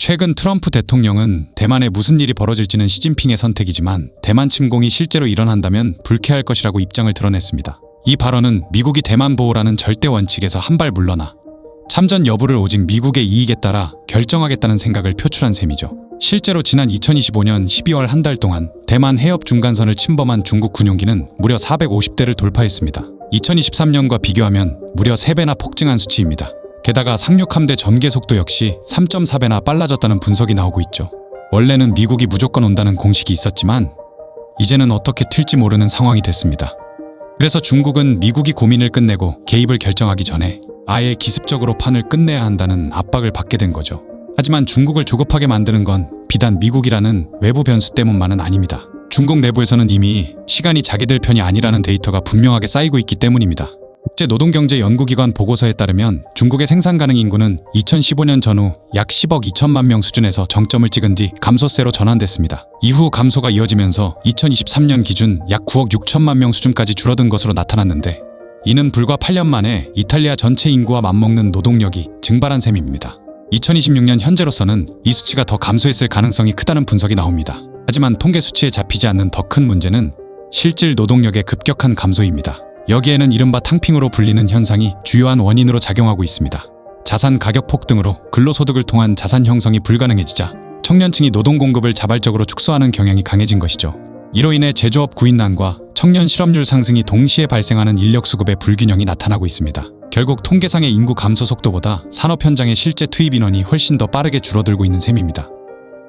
최근 트럼프 대통령은 대만에 무슨 일이 벌어질지는 시진핑의 선택이지만 대만 침공이 실제로 일어난다면 불쾌할 것이라고 입장을 드러냈습니다. 이 발언은 미국이 대만 보호라는 절대 원칙에서 한 발 물러나 참전 여부를 오직 미국의 이익에 따라 결정하겠다는 생각을 표출한 셈이죠. 실제로 지난 2025년 12월 한 달 동안 대만 해협 중간선을 침범한 중국 군용기는 무려 450대를 돌파했습니다. 2023년과 비교하면 무려 3배나 폭증한 수치입니다. 게다가 상륙함대 전개 속도 역시 3.4배나 빨라졌다는 분석이 나오고 있죠. 원래는 미국이 무조건 온다는 공식이 있었지만 이제는 어떻게 튈지 모르는 상황이 됐습니다. 그래서 중국은 미국이 고민을 끝내고 개입을 결정하기 전에 아예 기습적으로 판을 끝내야 한다는 압박을 받게 된 거죠. 하지만 중국을 조급하게 만드는 건 비단 미국이라는 외부 변수 때문만은 아닙니다. 중국 내부에서는 이미 시간이 자기들 편이 아니라는 데이터가 분명하게 쌓이고 있기 때문입니다. 국제노동경제연구기관 보고서에 따르면 중국의 생산 가능 인구는 2015년 전후 약 10억 2천만 명 수준에서 정점을 찍은 뒤 감소세로 전환됐습니다. 이후 감소가 이어지면서 2023년 기준 약 9억 6천만 명 수준까지 줄어든 것으로 나타났는데 이는 불과 8년 만에 이탈리아 전체 인구와 맞먹는 노동력이 증발한 셈입니다. 2026년 현재로서는 이 수치가 더 감소했을 가능성이 크다는 분석이 나옵니다. 하지만 통계 수치에 잡히지 않는 더 큰 문제는 실질 노동력의 급격한 감소입니다. 여기에는 이른바 탕핑으로 불리는 현상이 주요한 원인으로 작용하고 있습니다. 자산 가격 폭등으로 근로소득을 통한 자산 형성이 불가능해지자 청년층이 노동 공급을 자발적으로 축소하는 경향이 강해진 것이죠. 이로 인해 제조업 구인난과 청년 실업률 상승이 동시에 발생하는 인력 수급의 불균형이 나타나고 있습니다. 결국 통계상의 인구 감소 속도보다 산업 현장의 실제 투입 인원이 훨씬 더 빠르게 줄어들고 있는 셈입니다.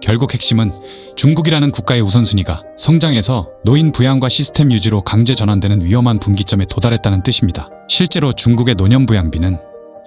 결국 핵심은 중국이라는 국가의 우선순위가 성장에서 노인 부양과 시스템 유지로 강제 전환되는 위험한 분기점에 도달했다는 뜻입니다. 실제로 중국의 노년 부양비는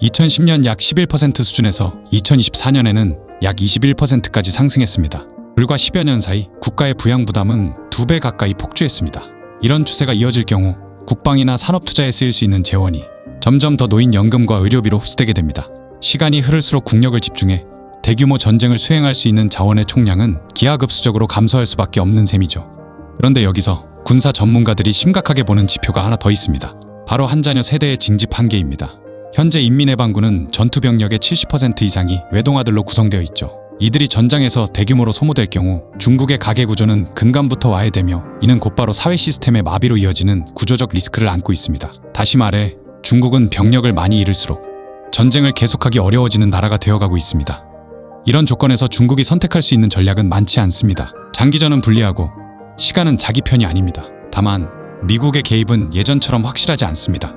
2010년 약 11% 수준에서 2024년에는 약 21%까지 상승했습니다. 불과 10여 년 사이 국가의 부양 부담은 2배 가까이 폭주했습니다. 이런 추세가 이어질 경우 국방이나 산업 투자에 쓰일 수 있는 재원이 점점 더 노인 연금과 의료비로 흡수되게 됩니다. 시간이 흐를수록 국력을 집중해 대규모 전쟁을 수행할 수 있는 자원의 총량은 기하급수적으로 감소할 수밖에 없는 셈이죠. 그런데 여기서 군사 전문가들이 심각하게 보는 지표가 하나 더 있습니다. 바로 한자녀 세대의 징집 한계입니다. 현재 인민해방군은 전투병력의 70% 이상이 외동아들로 구성되어 있죠. 이들이 전장에서 대규모로 소모될 경우 중국의 가계 구조는 근간부터 와해되며 이는 곧바로 사회 시스템의 마비로 이어지는 구조적 리스크를 안고 있습니다. 다시 말해 중국은 병력을 많이 잃을수록 전쟁을 계속하기 어려워지는 나라가 되어가고 있습니다. 이런 조건에서 중국이 선택할 수 있는 전략은 많지 않습니다. 장기전은 불리하고 시간은 자기 편이 아닙니다. 다만 미국의 개입은 예전처럼 확실하지 않습니다.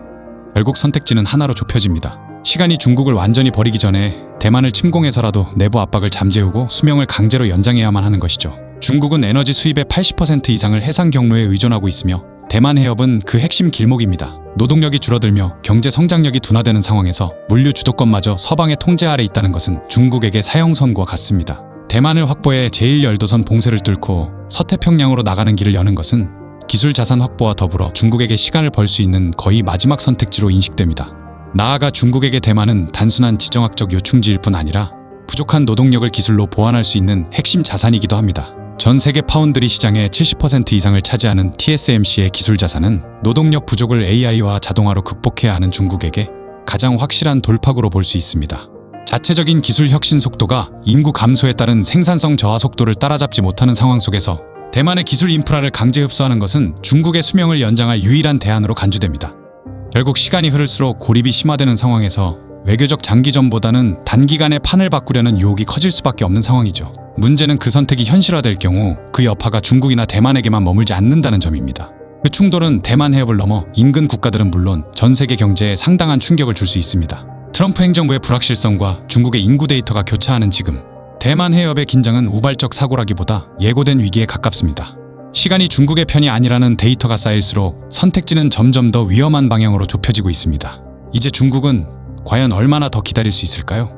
결국 선택지는 하나로 좁혀집니다. 시간이 중국을 완전히 버리기 전에 대만을 침공해서라도 내부 압박을 잠재우고 수명을 강제로 연장해야만 하는 것이죠. 중국은 에너지 수입의 80% 이상을 해상 경로에 의존하고 있으며 대만 해협은 그 핵심 길목입니다. 노동력이 줄어들며 경제 성장력이 둔화되는 상황에서 물류 주도권마저 서방의 통제 아래 있다는 것은 중국에게 사형선고와 같습니다. 대만을 확보해 제1열도선 봉쇄를 뚫고 서태평양으로 나가는 길을 여는 것은 기술 자산 확보와 더불어 중국에게 시간을 벌 수 있는 거의 마지막 선택지로 인식됩니다. 나아가 중국에게 대만은 단순한 지정학적 요충지일 뿐 아니라 부족한 노동력을 기술로 보완할 수 있는 핵심 자산이기도 합니다. 전 세계 파운드리 시장의 70% 이상을 차지하는 TSMC의 기술 자산은 노동력 부족을 AI와 자동화로 극복해야 하는 중국에게 가장 확실한 돌파구로 볼 수 있습니다. 자체적인 기술 혁신 속도가 인구 감소에 따른 생산성 저하 속도를 따라잡지 못하는 상황 속에서 대만의 기술 인프라를 강제 흡수하는 것은 중국의 수명을 연장할 유일한 대안으로 간주됩니다. 결국 시간이 흐를수록 고립이 심화되는 상황에서 외교적 장기전보다는 단기간에 판을 바꾸려는 유혹이 커질 수밖에 없는 상황이죠. 문제는 그 선택이 현실화될 경우 그 여파가 중국이나 대만에게만 머물지 않는다는 점입니다. 그 충돌은 대만 해협을 넘어 인근 국가들은 물론 전 세계 경제에 상당한 충격을 줄 수 있습니다. 트럼프 행정부의 불확실성과 중국의 인구 데이터가 교차하는 지금 대만 해협의 긴장은 우발적 사고라기보다 예고된 위기에 가깝습니다. 시간이 중국의 편이 아니라는 데이터가 쌓일수록 선택지는 점점 더 위험한 방향으로 좁혀지고 있습니다. 이제 중국은 과연 얼마나 더 기다릴 수 있을까요?